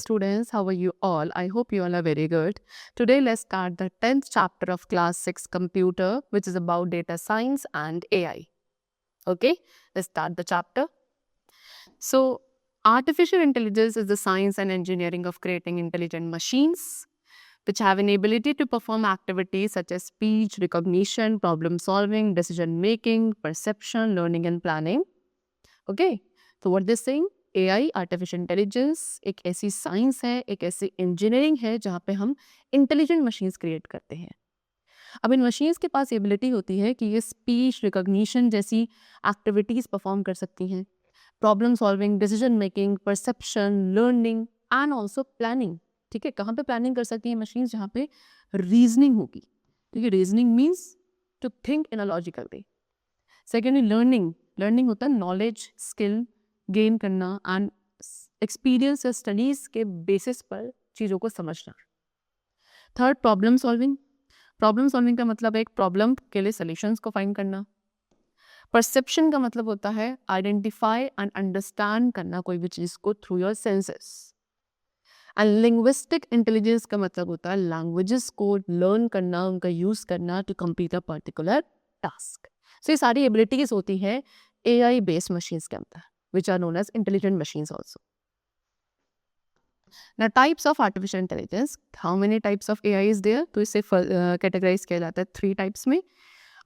students, how are you all? I hope you all are very good. Today, let's start the 10th chapter of Class 6 Computer, which is about data science and AI. Okay, let's start the chapter. So, artificial intelligence is the science and engineering of creating intelligent machines which have an ability to perform activities such as speech, recognition, problem solving, decision making, perception, learning, and planning. Okay, so what they're saying, AI artificial intelligence एक ऐसी science है, एक ऐसी engineering है जहाँ पे हम intelligent machines create करते हैं. अब इन मशीन्स के पास एबिलिटी होती है कि ये स्पीच रिकॉग्निशन जैसी एक्टिविटीज़ परफॉर्म कर सकती हैं, problem solving, decision making, perception, learning and also planning. ठीक है, कहाँ पे प्लानिंग कर सकती हैं मशीन्स? जहाँ पे रीजनिंग होगी. ठीक है, reasoning means to think in a logical way. Secondly learning होता है नॉलेज, स्किल गेन करना एंड एक्सपीरियंस या स्टडीज़ के बेसिस पर चीज़ों को समझना. थर्ड, प्रॉब्लम सॉल्विंग का मतलब है एक प्रॉब्लम के लिए सॉल्यूशंस को फाइंड करना. परसेप्शन का मतलब होता है आइडेंटिफाई एंड अंडरस्टैंड करना कोई भी चीज़ को through your senses. And linguistic intelligence का मतलब होता है लैंग्वेजेस को लर्न करना, उनका यूज़ करना to complete a particular task. So ये सारी एबिलिटीज होती हैं AI बेस्ड मशीन्स के अंदर, which are known as intelligent machines also. Now, types of artificial intelligence. How many types of AI is there? तो इसे categorize किया जाता है 3 types में.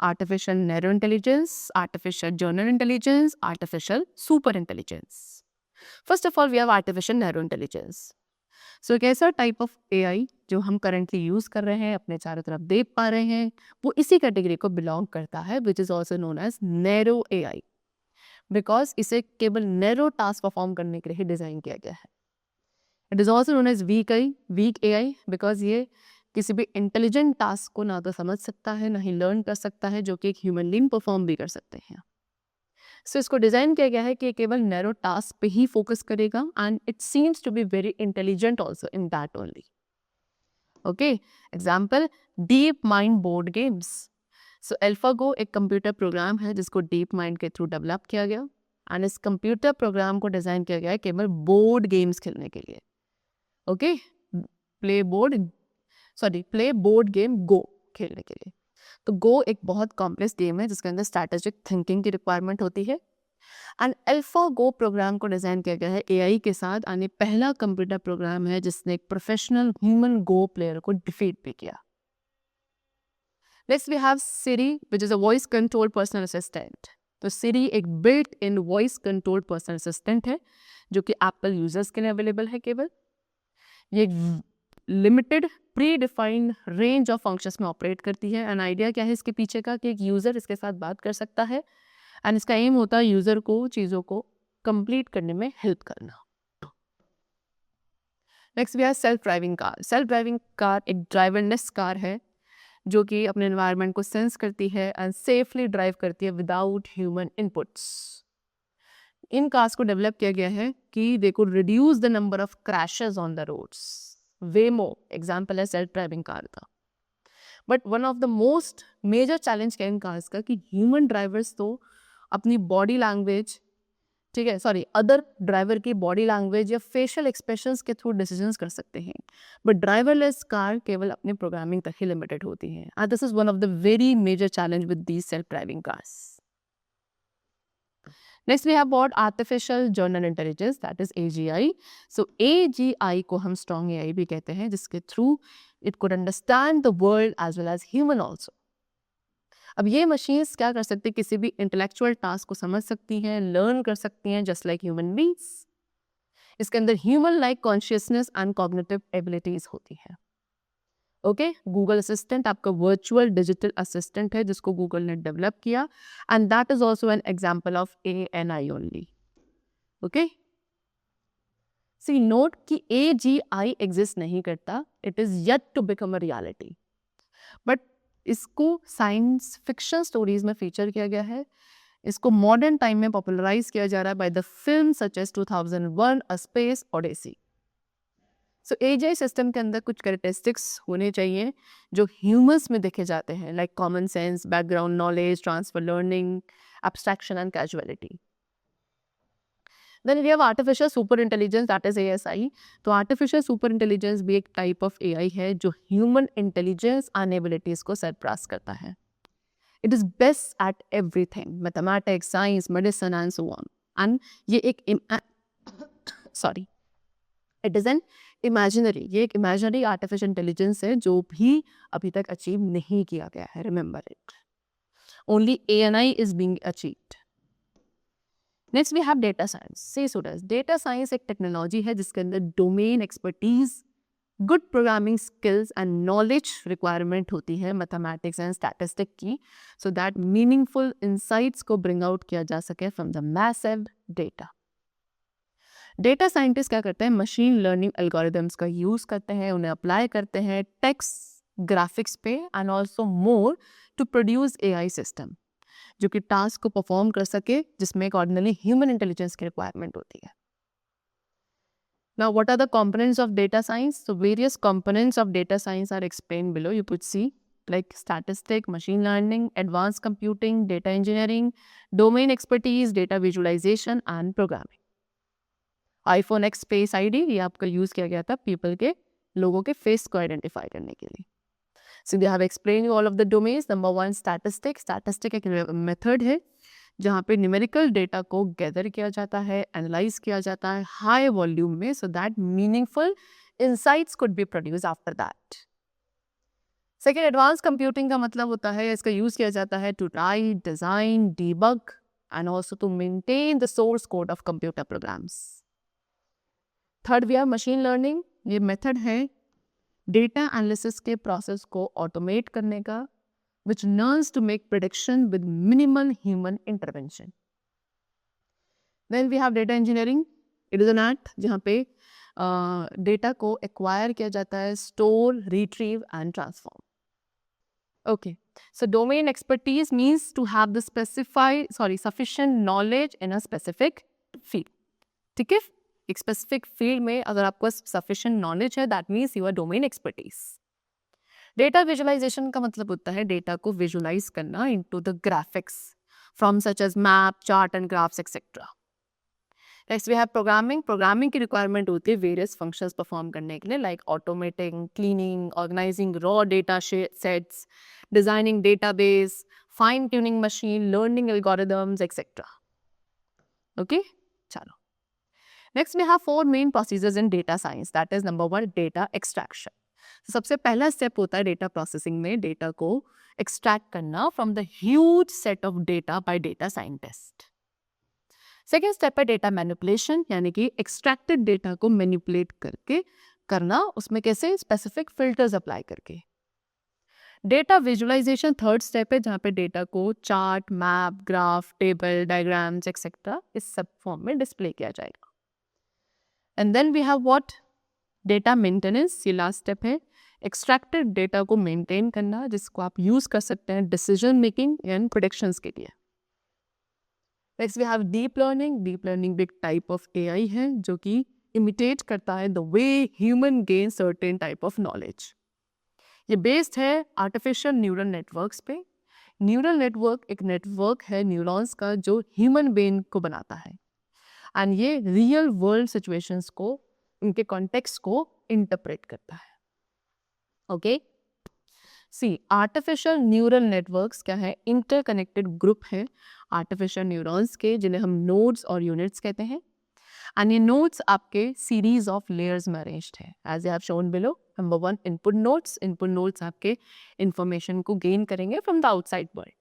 Artificial narrow intelligence, artificial general intelligence, artificial super intelligence. First of all, we have artificial narrow intelligence. So, एक ऐसा type of AI जो हम करंटली यूज़ कर रहे हैं, अपने चारों तरफ देख पा रहे हैं, वो इसी कैटेगरी को बिलोंग करता है, which is also known as narrow AI. Because इसे केवल नैरो टास्क परफॉर्म करने के लिए डिज़ाइन किया गया है. It is also known as weak AI because ये किसी भी इंटेलिजेंट टास्क को ना तो समझ सकता है, ना ही लर्न कर सकता है, जो कि एक ह्यूमन बीइंग परफॉर्म भी कर सकते हैं. सो इसको डिज़ाइन किया गया है कि केवल नैरो टास्क पे ही फोकस करेगा and it seems to be very intelligent also in that only. Okay, example DeepMind board games. So AlphaGo एक कंप्यूटर प्रोग्राम है जिसको डीप माइंड के थ्रू डेवलप किया गया एंड इस कंप्यूटर प्रोग्राम को डिज़ाइन किया गया है केवल बोर्ड गेम्स खेलने के लिए. ओके, प्ले बोर्ड गेम गो खेलने के लिए. तो गो एक बहुत कॉम्प्लेक्स गेम है जिसके अंदर स्ट्रैटेजिक थिंकिंग की रिक्वायरमेंट होती है एंड एल्फागो प्रोग्राम को डिज़ाइन किया गया है AI के साथ. यानी पहला कंप्यूटर प्रोग्राम है जिसने एक प्रोफेशनल ह्यूमन गो प्लेयर को डिफीट भी किया. Next we have Siri, which is a voice controlled personal assistant. तो Siri एक built in voice controlled personal assistant है जो कि Apple users के लिए अवेलेबल है केवल. ये limited pre defined range of functions में ऑपरेट करती है. एंड आइडिया क्या है इसके पीछे का कि एक यूज़र इसके साथ बात कर सकता है एंड इसका एम होता है यूज़र को चीज़ों को कंप्लीट करने में हेल्प करना. Next we have self driving car एक ड्राइवरलेस कार है जो कि अपने एनवायरनमेंट को सेंस करती है एंड सेफली ड्राइव करती है विदाउट ह्यूमन इनपुट्स. इन कार्स को डेवलप किया गया है कि they could reduce the number of crashes on the roads. Waymo example है सेल्फ ड्राइविंग कार का. But one of the most major challenge क्या है इन कार्स का कि ह्यूमन ड्राइवर्स तो अपनी बॉडी लैंग्वेज, ठीक है, सॉरी, अदर ड्राइवर की बॉडी लैंग्वेज या फेशियल एक्सप्रेशंस के थ्रू डिसीजंस कर सकते हैं, बट ड्राइवरलेस कार केवल अपनी प्रोग्रामिंग तक ही लिमिटेड होती है. And this is one of the very major challenge with these self driving cars. Next we have about artificial general intelligence, that is AGI. So AGI को हम strong AI भी कहते हैं जिसके through it could understand the world as well as human also. अब ये machines क्या कर सकती हैं, किसी भी इंटेलेक्चुअल टास्क को समझ सकती हैं, लर्न कर सकती हैं जस्ट लाइक ह्यूमन बींग्स. इसके अंदर human like consciousness and cognitive abilities होती है. ओके, गूगल असिस्टेंट आपका वर्चुअल डिजिटल असिस्टेंट है जिसको गूगल ने डेवलप किया and that is also an example of ANI only. Okay, see note कि AGI एग्जिस्ट नहीं करता, it is yet to become a reality. But इसको साइंस फिक्शन स्टोरीज में फीचर किया गया है. इसको मॉडर्न टाइम में पॉपुलराइज किया जा रहा है by the film such as 2001 a space odyssey. So AGI system के अंदर कुछ कैरेक्टरिस्टिक्स होने चाहिए जो ह्यूमंस में देखे जाते हैं, like common sense, background knowledge, transfer learning, abstraction and casualty. Then we have artificial super intelligence, that is ASI. तो artificial super intelligence भी एक type of AI है जो human intelligence and abilities को surpass करता है. It is best at everything, mathematics, science, medicine and so on. And ये एक it is an imaginary, ये एक imaginary artificial intelligence है जो भी अभी तक achieve नहीं किया गया है. Remember it. Only ANI is being achieved. Next we have data science. See students, data science एक टेक्नोलॉजी है जिसके अंदर domain expertise, good programming skills and knowledge requirement होती है मैथमेटिक्स एंड स्टैटिस्टिक की, सो दैट मीनिंगफुल इंसाइट्स को bring out किया जा सके from the massive data. Data scientist क्या करते हैं? मशीन लर्निंग एल्गोरिदम्स का यूज करते हैं, उन्हें अप्लाई करते हैं टेक्स्ट ग्राफिक्स पे and also more to produce AI system जो कि टास्क को परफॉर्म कर सके जिसमें एक ऑर्डिनरी ह्यूमन इंटेलिजेंस की रिक्वायरमेंट होती है. Now, what are the components of data science? So, various components of data science are explained below. You could see like statistic, machine learning, advanced computing, data engineering, domain expertise, data visualization and programming. iPhone X Face ID ये आपका use किया गया था people के लोगों के face को identify करने के लिए. So they have explained you all of the domains. Number one, statistic. Statistic एक मेथड है जहाँ पे न्यूमेरिकल डेटा को गैदर किया जाता है, एनालाइज किया जाता है हाई वॉल्यूम में, so that meaningful insights could be produce after that. Second, advance computing का मतलब होता है इसका यूज किया जाता है to write, design, debug and also to maintain the source code of computer programs. Third, we have machine learning. ये method है डेटा एनालिसिस के प्रोसेस को ऑटोमेट करने का, which learns to make prediction with minimal human intervention. Then we have data engineering. It is an art जहाँ पे data को acquire किया जाता है, store, retrieve and transform. Okay, so domain expertise means to have the sufficient knowledge in a specific field. ठीक है? एक specific field में अगर आपको sufficient knowledge है, that means you are domain expertise. Data visualization का मतलब होता है डेटा को विजुअलाइज करना into the graphics from such as map, chart and graphs etcetera. Next we have programming. Programming की रिक्वायरमेंट होती है वेरियस फंक्शंस परफॉर्म करने के लिए, like automating, cleaning, organizing raw data sets, designing database, fine tuning machine, learning algorithms etcetera. Okay, चलो. Next we have 4 main procedures in data science. That is number 1, data extraction. सबसे पहला step होता है data processing में data को extract करना from the huge set of data bye data scientist. Second step है data manipulation, यानी कि एक्सट्रैक्टेड डेटा को मैनिपुलेट करके करना, उसमें कैसे? स्पेसिफिक फिल्टर्स अप्लाई करके. डेटा विजुअलाइजेशन थर्ड स्टेप है जहाँ पे डेटा को chart, map, graph, table, diagrams etcetera इस सब फॉर्म में डिस्प्ले किया जाएगा. And then we have what? Data maintenance. ये लास्ट स्टेप है, एक्सट्रैक्टेड डेटा को मेंटेन करना जिसको आप यूज कर सकते हैं डिसीजन मेकिंग एंड प्रेडिक्शंस के लिए. Next we have deep learning. Deep learning भी एक टाइप ऑफ AI है जो कि इमिटेट करता है the way human gain certain type of knowledge. ये बेस्ड है आर्टिफिशियल न्यूरल नेटवर्क्स पे. न्यूरल नेटवर्क एक नेटवर्क है न्यूरॉन्स का जो ह्यूमन ब्रेन को बनाता है एंड ये रियल वर्ल्ड सिचुएशंस को, उनके कॉन्टेक्स्ट को इंटरप्रेट करता है. ओके, सी आर्टिफिशियल न्यूरल नेटवर्क्स क्या है? इंटरकनेक्टेड ग्रुप है आर्टिफिशियल न्यूरॉन्स के जिन्हें हम नोड्स और यूनिट्स कहते हैं. एंड ये नोड्स आपके सीरीज ऑफ लेयर्स में अरेंज्ड है as I have shown below. Number 1, input nodes. Input nodes आपके इंफॉर्मेशन को गेन करेंगे from the outside world.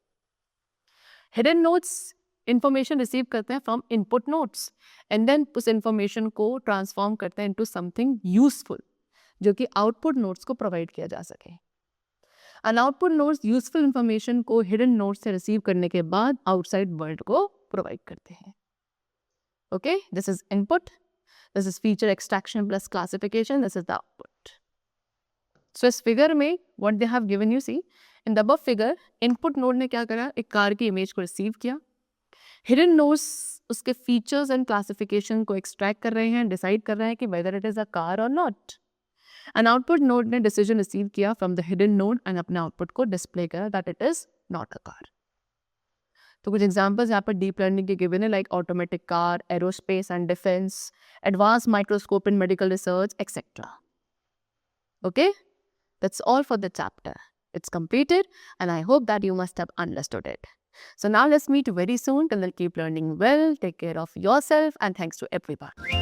Hidden nodes information receive करते हैं from input nodes and then उस इंफॉर्मेशन को ट्रांसफॉर्म करते हैं इनटू समथिंग यूजफुल जो कि आउटपुट नोड्स को प्रोवाइड किया जा सके. And output nodes useful information को हिडन नोड्स से रिसीव करने के बाद आउटसाइड वर्ल्ड को प्रोवाइड करते हैं. Okay, this is input, this is feature extraction plus classification, this is the output. So इस फिगर में what they have given you, see in the above figure input node ने क्या करा? एक car की इमेज को रिसीव किया. Hidden nodes उसके फीचर्स एंड क्लासिफिकेशन को एक्सट्रैक्ट कर रहे हैं, डिसाइड कर रहे हैं कि whether it is a car और नॉट. एंड आउटपुट नोड ने डिसीजन रिसीव किया from the hidden node and अपने आउटपुट को डिस्प्ले करा that it is not a car. तो कुछ एग्जांपल्स यहाँ पर डीप लर्निंग के गिवन है, like automatic car, aerospace and defence, advance microscope in medical research, etcetera. Okay, that's all for the chapter. It's completed and I hope that you must have understood it. So now let's meet very soon. Till then, keep learning well, take care of yourself, and thanks to everyone.